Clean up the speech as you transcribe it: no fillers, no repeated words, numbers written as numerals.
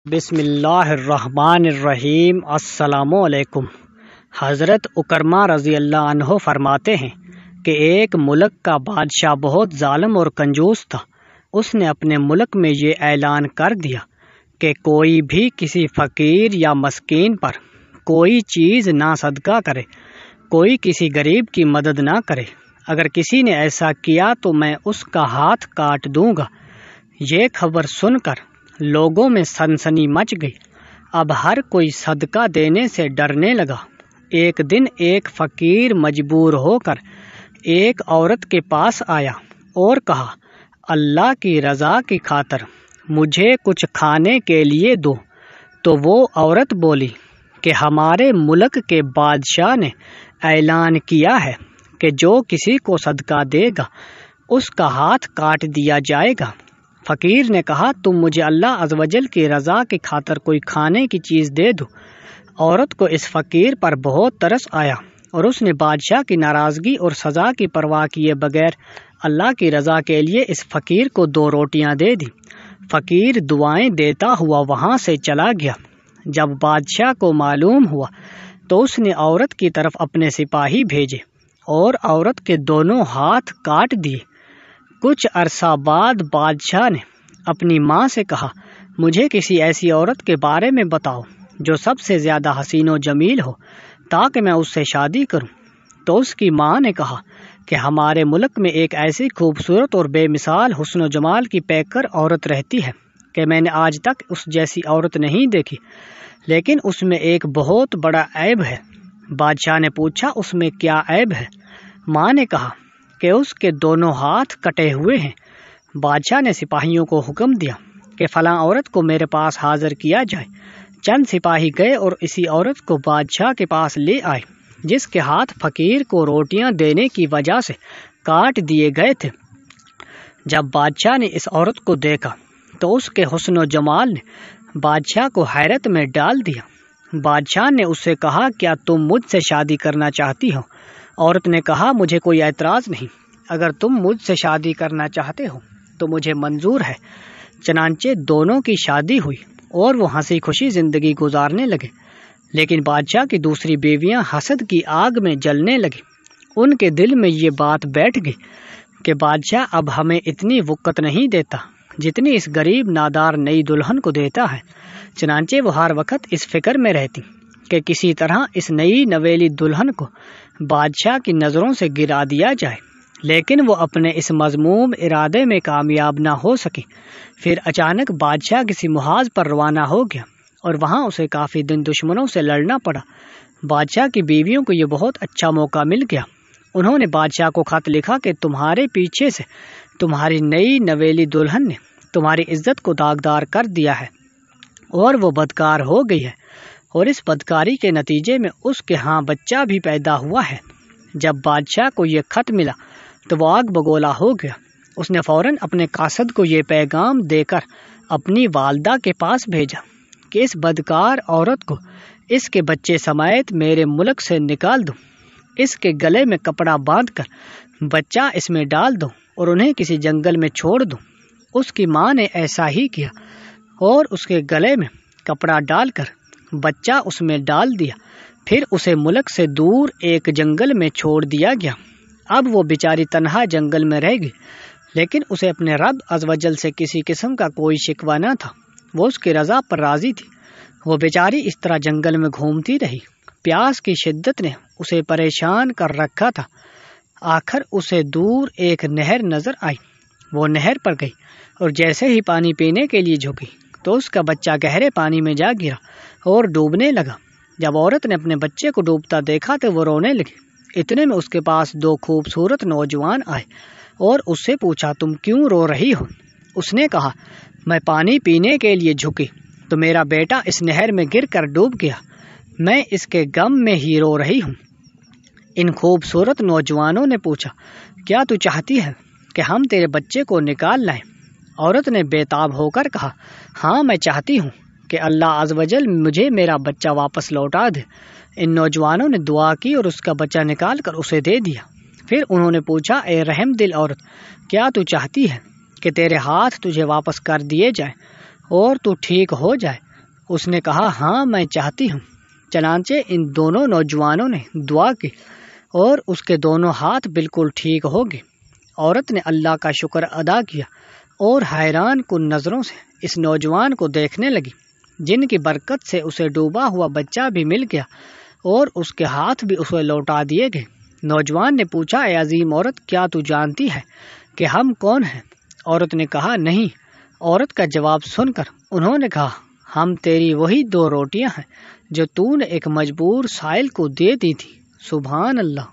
بسم اللہ الرحمن الرحیم۔ السلام علیکم۔ حضرت اکرمہ رضی اللہ عنہ فرماتے ہیں کہ ایک ملک کا بادشاہ بہت ظالم اور کنجوس تھا۔ اس نے اپنے ملک میں یہ اعلان کر دیا کہ کوئی بھی کسی فقیر یا مسکین پر کوئی چیز نہ صدقہ کرے، کوئی کسی غریب کی مدد نہ کرے۔ اگر کسی نے ایسا کیا تو میں اس کا ہاتھ کاٹ دوں گا۔ یہ خبر سن کر لوگوں میں سنسنی مچ گئی۔ اب ہر کوئی صدقہ دینے سے ڈرنے لگا۔ ایک دن ایک فقیر مجبور ہو کر ایک عورت کے پاس آیا اور کہا، اللہ کی رضا کی خاطر مجھے کچھ کھانے کے لیے دو۔ تو وہ عورت بولی کہ ہمارے ملک کے بادشاہ نے اعلان کیا ہے کہ جو کسی کو صدقہ دے گا اس کا ہاتھ کاٹ دیا جائے گا۔ فقیر نے کہا، تم مجھے اللہ عز و جل کی رضا کی خاطر کوئی کھانے کی چیز دے دو۔ عورت کو اس فقیر پر بہت ترس آیا اور اس نے بادشاہ کی ناراضگی اور سزا کی پرواہ کیے بغیر اللہ کی رضا کے لیے اس فقیر کو 2 روٹیاں دے دی۔ فقیر دعائیں دیتا ہوا وہاں سے چلا گیا۔ جب بادشاہ کو معلوم ہوا تو اس نے عورت کی طرف اپنے سپاہی بھیجے اور عورت کے دونوں ہاتھ کاٹ دیے۔ کچھ عرصہ بعد بادشاہ نے اپنی ماں سے کہا، مجھے کسی ایسی عورت کے بارے میں بتاؤ جو سب سے زیادہ حسین و جمیل ہو تاکہ میں اس سے شادی کروں۔ تو اس کی ماں نے کہا کہ ہمارے ملک میں ایک ایسی خوبصورت اور بے مثال حسن و جمال کی پیکر عورت رہتی ہے کہ میں نے آج تک اس جیسی عورت نہیں دیکھی، لیکن اس میں ایک بہت بڑا عیب ہے۔ بادشاہ نے پوچھا، اس میں کیا عیب ہے؟ ماں نے کہا کہ اس کے دونوں ہاتھ کٹے ہوئے ہیں۔ بادشاہ نے سپاہیوں کو حکم دیا کہ فلاں عورت کو میرے پاس حاضر کیا جائے۔ چند سپاہی گئے اور اسی عورت کو بادشاہ کے پاس لے آئے جس کے ہاتھ فقیر کو روٹیاں دینے کی وجہ سے کاٹ دیے گئے تھے۔ جب بادشاہ نے اس عورت کو دیکھا تو اس کے حسن و جمال نے بادشاہ کو حیرت میں ڈال دیا۔ بادشاہ نے اس سے کہا، کیا تم مجھ سے شادی کرنا چاہتی ہو؟ عورت نے کہا، مجھے کوئی اعتراض نہیں، اگر تم مجھ سے شادی کرنا چاہتے ہو تو مجھے منظور ہے۔ چنانچہ دونوں کی شادی ہوئی اور وہ ہنسی خوشی زندگی گزارنے لگے۔ لیکن بادشاہ کی دوسری بیویاں حسد کی آگ میں جلنے لگیں۔ ان کے دل میں یہ بات بیٹھ گئی کہ بادشاہ اب ہمیں اتنی وقت نہیں دیتا جتنی اس غریب نادار نئی دلہن کو دیتا ہے۔ چنانچہ وہ ہر وقت اس فکر میں رہتی کہ کسی طرح اس نئی نویلی دلہن کو بادشاہ کی نظروں سے گرا دیا جائے، لیکن وہ اپنے اس مذموم ارادے میں کامیاب نہ ہو سکی۔ پھر اچانک بادشاہ کسی محاذ پر روانہ ہو گیا اور وہاں اسے کافی دن دشمنوں سے لڑنا پڑا۔ بادشاہ کی بیویوں کو یہ بہت اچھا موقع مل گیا۔ انہوں نے بادشاہ کو خط لکھا کہ تمہارے پیچھے سے تمہاری نئی نویلی دلہن نے تمہاری عزت کو داغدار کر دیا ہے اور وہ بدکار ہو گئی ہے، اور اس بدکاری کے نتیجے میں اس کے ہاں بچہ بھی پیدا ہوا ہے۔ جب بادشاہ کو یہ خط ملا تو وہ آگ بگولا ہو گیا۔ اس نے فوراً اپنے قاصد کو یہ پیغام دے کر اپنی والدہ کے پاس بھیجا کہ اس بدکار عورت کو اس کے بچے سمیت میرے ملک سے نکال دو، اس کے گلے میں کپڑا باندھ کر بچہ اس میں ڈال دو اور انہیں کسی جنگل میں چھوڑ دو۔ اس کی ماں نے ایسا ہی کیا اور اس کے گلے میں کپڑا ڈال کر بچہ اس میں ڈال دیا۔ پھر اسے ملک سے دور ایک جنگل میں چھوڑ دیا گیا۔ اب وہ بیچاری تنہا جنگل میں رہ گئی، لیکن اسے اپنے رب عز و جل سے کسی قسم کا کوئی شکوہ نہ تھا۔ وہ اس کی رضا پر راضی تھی۔ وہ بیچاری اس طرح جنگل میں گھومتی رہی۔ پیاس کی شدت نے اسے پریشان کر رکھا تھا۔ آخر اسے دور ایک نہر نظر آئی۔ وہ نہر پر گئی اور جیسے ہی پانی پینے کے لیے جھکی تو اس کا بچہ گہرے پانی میں جا گرا اور ڈوبنے لگا۔ جب عورت نے اپنے بچے کو ڈوبتا دیکھا تو وہ رونے لگی۔ اتنے میں اس کے پاس 2 خوبصورت نوجوان آئے اور اس سے پوچھا، تم کیوں رو رہی ہو؟ اس نے کہا، میں پانی پینے کے لیے جھکی تو میرا بیٹا اس نہر میں گر کر ڈوب گیا، میں اس کے غم میں ہی رو رہی ہوں۔ ان خوبصورت نوجوانوں نے پوچھا، کیا تو چاہتی ہے کہ ہم تیرے بچے کو نکال لائیں؟ عورت نے بے تاب ہو کر کہا، ہاں میں چاہتی ہوں کہ اللہ عز و جل مجھے میرا بچہ واپس لوٹا دے۔ ان نوجوانوں نے دعا کی اور اس کا بچہ نکال کر اسے دے دیا۔ پھر انہوں نے پوچھا، اے رحم دل عورت، کیا تو چاہتی ہے کہ تیرے ہاتھ تجھے واپس کر دیے جائیں اور تو ٹھیک ہو جائے؟ اس نے کہا ہاں میں چاہتی ہوں۔ چنانچہ ان دونوں نوجوانوں نے دعا کی اور اس کے دونوں ہاتھ بالکل ٹھیک ہو گئے۔ عورت نے اللہ کا شکر ادا کیا اور حیران کن نظروں سے اس نوجوان کو دیکھنے لگی، جن کی برکت سے اسے ڈوبا ہوا بچہ بھی مل گیا اور اس کے ہاتھ بھی اسے لوٹا دیے گئے۔ نوجوان نے پوچھا اے عظیم عورت، کیا تو جانتی ہے کہ ہم کون ہیں؟ عورت نے کہا نہیں۔ عورت کا جواب سن کر انہوں نے کہا ہم تیری وہی 2 روٹیاں ہیں جو تو نے ایک مجبور سائل کو دے دی تھی۔ سبحان اللہ۔